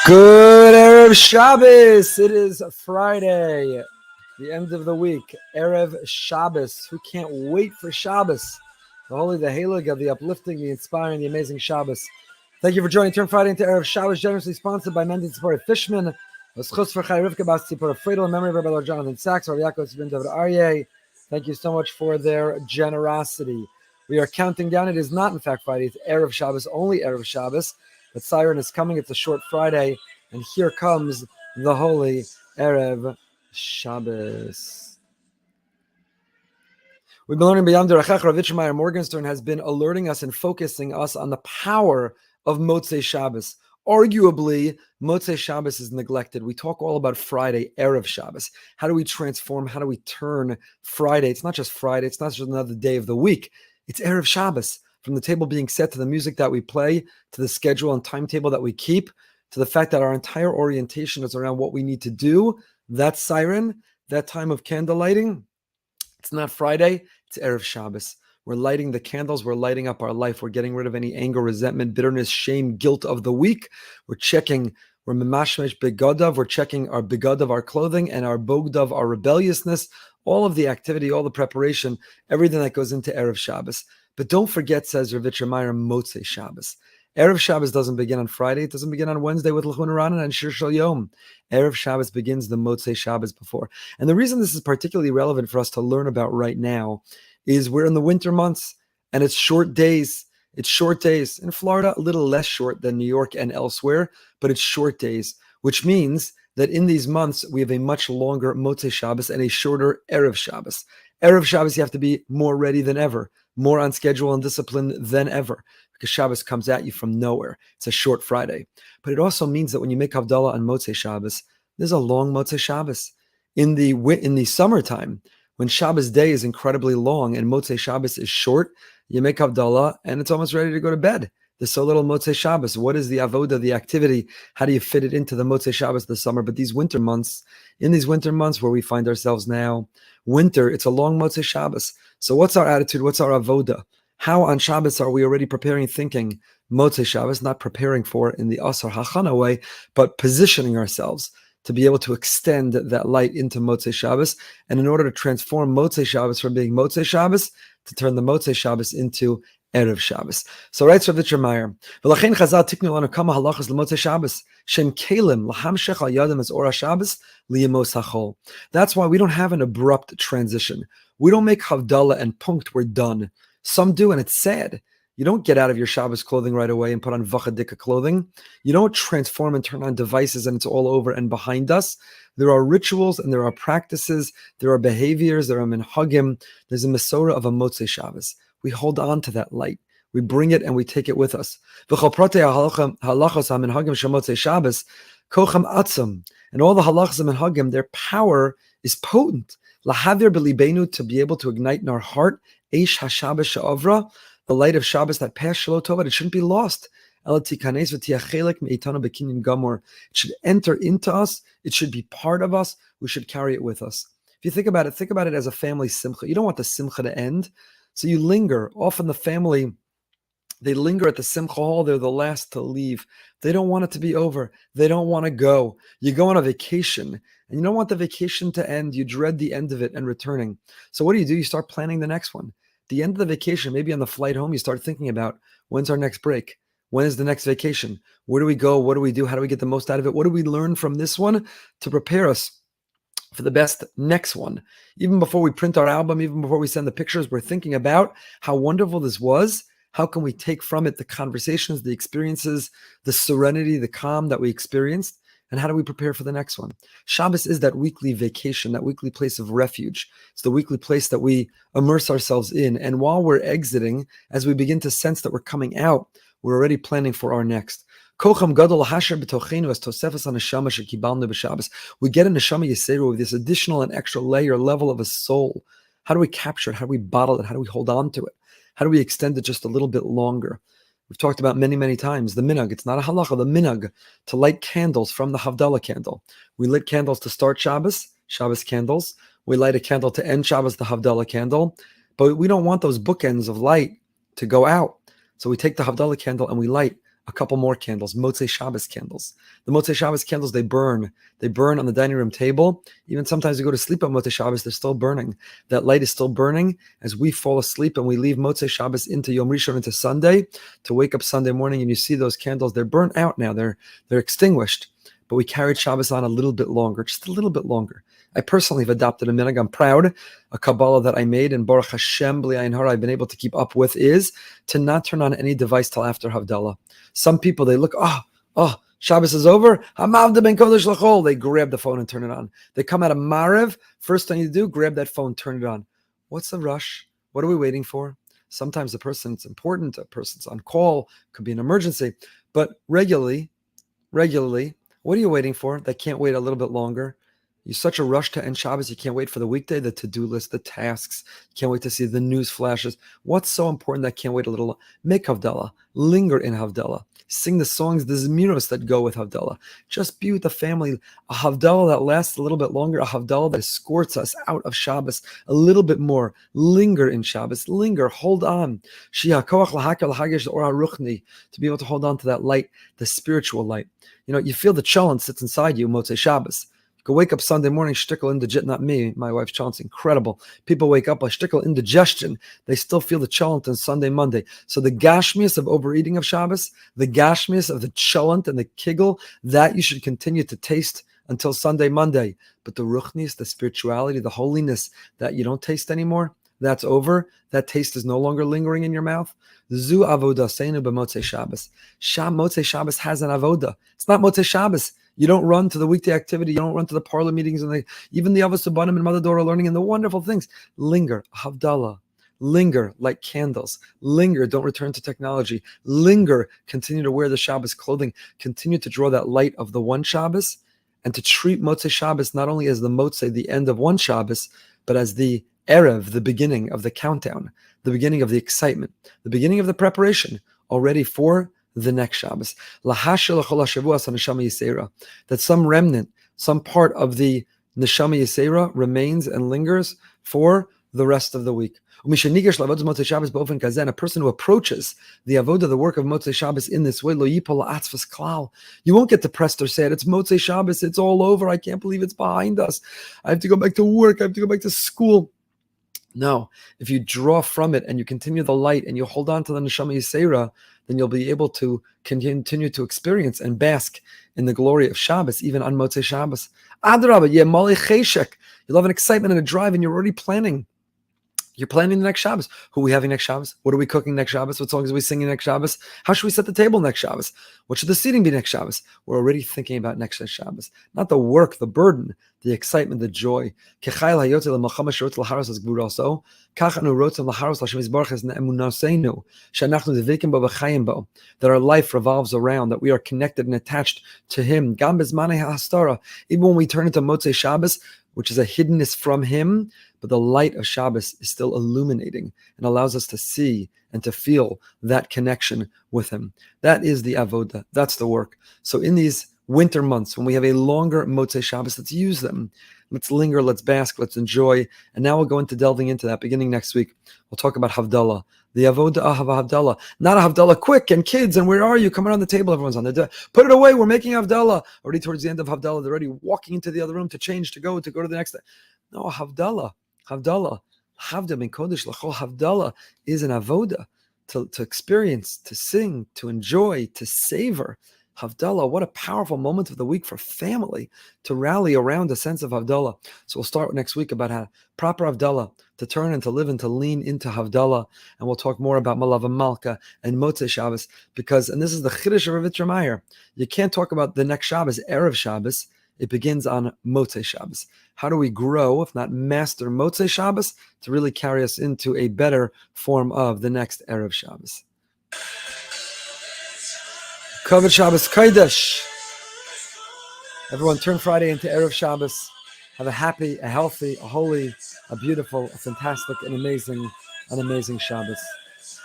Good Erev Shabbos. It is Friday, the end of the week. Erev Shabbos. Who can't wait for Shabbos? The holy, the halig of the uplifting, the inspiring, the amazing Shabbos. Thank you for joining Turn Friday into Erev Shabbos, generously sponsored by Mending Support Fishman. L'schus for Chai Rivka Bas Tzipor Friedel, in memory of Rabbi Jonathan Sachs, Rabbi Yaakov Tzibin David Aryeh. Thank you so much for their generosity. We are counting down. It is not, in fact, Friday. It's Erev Shabbos, only Erev Shabbos. The siren is coming. It's a short Friday. And here comes the holy Erev Shabbos. We've been learning beyond the Rechach. Rav Yitzchak Morgenstern has been alerting us and focusing us on the power of Motzei Shabbos. Arguably, Motzei Shabbos is neglected. We talk all about Friday, Erev Shabbos. How do we transform? How do we turn Friday? It's not just Friday. It's not just another day of the week. It's Erev Shabbos. From the table being set to the music that we play, to the schedule and timetable that we keep, to the fact that our entire orientation is around what we need to do, that siren, that time of candle lighting, it's not Friday, it's Erev Shabbos. We're lighting the candles, we're lighting up our life, we're getting rid of any anger, resentment, bitterness, shame, guilt of the week. We're mamashmesh begadav, we're checking our begadav, our clothing, and our bogdav, our rebelliousness, all of the activity, all the preparation, everything that goes into Erev Shabbos. But don't forget, says Rav Yitzchak Motzei Shabbos. Erev Shabbos doesn't begin on Friday. It doesn't begin on Wednesday with L'chun Ranan and Shir Shal Yom. Erev Shabbos begins the Motzei Shabbos before. And the reason this is particularly relevant for us to learn about right now is we're in the winter months and it's short days. It's short days. In Florida, a little less short than New York and elsewhere, but it's short days, which means that in these months, we have a much longer Motzei Shabbos and a shorter Erev Shabbos. Erev Shabbos, you have to be more ready than ever, more on schedule and discipline than ever, because Shabbos comes at you from nowhere. It's a short Friday. But it also means that when you make Havdalah on Motzei Shabbos, there's a long Motzei Shabbos. In the summertime, when Shabbos day is incredibly long and Motzei Shabbos is short, you make Havdalah and it's almost ready to go to bed. There's so little Motzei Shabbos. What is the avoda, the activity? How do you fit it into the Motzei Shabbos this summer? But in these winter months where we find ourselves now, winter, it's a long Motzei Shabbos. So what's our attitude? What's our avoda? How on Shabbos are we already preparing, thinking Motzei Shabbos, not preparing for it in the Asar Hachana way, but positioning ourselves to be able to extend that light into Motzei Shabbos, and in order to transform Motzei Shabbos from being Motzei Shabbos, to turn the Motzei Shabbos into Erev Shabbos. So writes Rav Yitzchak Meyer, V'lachein Chazal tiknu lanu kama halachas l'Motzei Shabbos shem kelim l'hamshech al yadam as ora Shabbos liyemos hachol. That's why we don't have an abrupt transition. We don't make Havdalah and punkt, we're done. Some do, and it's sad. You don't get out of your Shabbos clothing right away and put on vachadika clothing. You don't transform and turn on devices and it's all over and behind us. There are rituals and there are practices, there are behaviors, there are minhagim. There's a Masorah of a Motzei Shabbos. We hold on to that light. We bring it and we take it with us. And all the halachas and minhagim, their power is potent. Lahavir b'libeinu, to be able to ignite in our heart, eish haShabbos she'avra, the light of Shabbos that passed Shalom Tovat. It shouldn't be lost. It should enter into us. It should be part of us. We should carry it with us. If you think about it as a family simcha. You don't want the simcha to end, so you linger. Often the family, they linger at the simcha hall. They're the last to leave. They don't want it to be over. They don't want to go. You go on a vacation, and you don't want the vacation to end. You dread the end of it and returning. So what do? You start planning the next one. The end of the vacation, maybe on the flight home, you start thinking about, when's our next break? When is the next vacation? Where do we go? What do we do? How do we get the most out of it? What do we learn from this one to prepare us for the best next one? Even before we print our album, even before we send the pictures, we're thinking about how wonderful this was. How can we take from it the conversations, the experiences, the serenity, the calm that we experienced? And how do we prepare for the next one? Shabbos is that weekly vacation, that weekly place of refuge. It's the weekly place that we immerse ourselves in. And while we're exiting, as we begin to sense that we're coming out, we're already planning for our next. We get a neshama yisera with this additional and extra level of a soul. How do we capture it? How do we bottle it? How do we hold on to it? How do we extend it just a little bit longer? We've talked about many, many times the minhag. It's not a halacha, the minhag, to light candles from the Havdalah candle. We lit candles to start Shabbos candles. We light a candle to end Shabbos, the Havdalah candle. But we don't want those bookends of light to go out. So we take the Havdalah candle and we light a couple more candles, Motzei Shabbos candles. The Motzei Shabbos candles, they burn. They burn on the dining room table. Even sometimes we go to sleep on Motzei Shabbos, they're still burning. That light is still burning as we fall asleep and we leave Motzei Shabbos into Yom Rishon, into Sunday, to wake up Sunday morning and you see those candles, they're burnt out now, they're extinguished. But we carried Shabbos on a little bit longer, just a little bit longer. I personally have adopted a minhag. I'm proud. A Kabbalah that I made, and Baruch Hashem, B'li Ayin Hara, I've been able to keep up with, is to not turn on any device till after Havdalah. Some people, they look, Shabbos is over. Hamavda ben Kodesh L'chol. They grab the phone and turn it on. They come out of Marev. First thing you do, grab that phone, turn it on. What's the rush? What are we waiting for? Sometimes the person, it's important. A person's on call. Could be an emergency. But regularly, what are you waiting for? That can't wait a little bit longer. You're such a rush to end Shabbos. You can't wait for the weekday, the to-do list, the tasks. You can't wait to see the news flashes. What's so important that can't wait a little? Make Havdalah. Linger in Havdalah. Sing the songs, the Zmiros that go with Havdalah. Just be with the family. A Havdalah that lasts a little bit longer. A Havdalah that escorts us out of Shabbos a little bit more. Linger in Shabbos. Linger. Hold on. To be able to hold on to that light, the spiritual light. You feel the cholent sits inside you, Motzei Shabbos. Go wake up Sunday morning, shtickle indigestion, not me, my wife's cholent's incredible. People wake up, shtickle indigestion, they still feel the cholent on Sunday, Monday. So the gashmius of overeating of Shabbos, the gashmius of the cholent and the kiggle, that you should continue to taste until Sunday, Monday. But the ruchnis, the spirituality, the holiness that you don't taste anymore, that's over. That taste is no longer lingering in your mouth. Zu avoda seinu b'motzei Shabbos. Motzei Shabbos has an avoda. It's not Motzei Shabbos. You don't run to the weekday activity. You don't run to the parlor meetings and even the Avos Sabanim and Mother Dora learning and the wonderful things. Linger, Havdalah. Linger, light candles. Linger, don't return to technology. Linger, continue to wear the Shabbos clothing. Continue to draw that light of the one Shabbos and to treat Motzei Shabbos not only as the Motzei, the end of one Shabbos, but as the Erev, the beginning of the countdown, the beginning of the excitement, the beginning of the preparation already for the next Shabbos. That some remnant, some part of the Neshama Yisera remains and lingers for the rest of the week. And a person who approaches the avodah, the work of Motzei Shabbos in this way, you won't get depressed or sad. It's Motzei Shabbos. It's all over. I can't believe it's behind us. I have to go back to work. I have to go back to school. No, if you draw from it and you continue the light and you hold on to the Neshama Yisera, then you'll be able to continue to experience and bask in the glory of Shabbos, even on Motzei Shabbos. Adrabah, you'll have an excitement and a drive, and you're already planning. You're planning the next Shabbos. Who are we having next Shabbos? What are we cooking next Shabbos? What songs are we singing next Shabbos? How should we set the table next Shabbos? What should the seating be next Shabbos? We're already thinking about next Shabbos. Not the work, the burden, the excitement, the joy. That our life revolves around, that we are connected and attached to Him. Even when we turn into Motzei Shabbos, which is a hiddenness from Him, but the light of Shabbos is still illuminating and allows us to see and to feel that connection with Him. That is the avoda. That's the work. So in these winter months, when we have a longer Motzei Shabbos, let's use them. Let's linger, let's bask, let's enjoy. And now we'll go into delving into that beginning next week. We'll talk about Havdalah, the avoda of Havdalah. Not a Havdalah, quick, and kids, and where are you? Come around the table, everyone's on the put it away, we're making Havdalah. Already towards the end of Havdalah, they're already walking into the other room to change, to go to the next. No, Havdalah, Havda min Kodesh L'chol. Havdalah is an avoda, to experience, to sing, to enjoy, to savor. Havdalah, what a powerful moment of the week for family to rally around a sense of Havdalah. So we'll start next week about how proper Havdalah, to turn and to live and to lean into Havdalah. And we'll talk more about Malav and Malka and Motzei Shabbos, and this is the Chiddush of Ravitcher Meyer. You can't talk about the next Shabbos, Erev Shabbos. It begins on Motzei Shabbos. How do we grow, if not master, Motzei Shabbos to really carry us into a better form of the next Erev Shabbos? Kavod Shabbos Kodesh. Everyone turn Friday into Erev Shabbos. Have a happy, a healthy, a holy, a beautiful, a fantastic, an amazing Shabbos.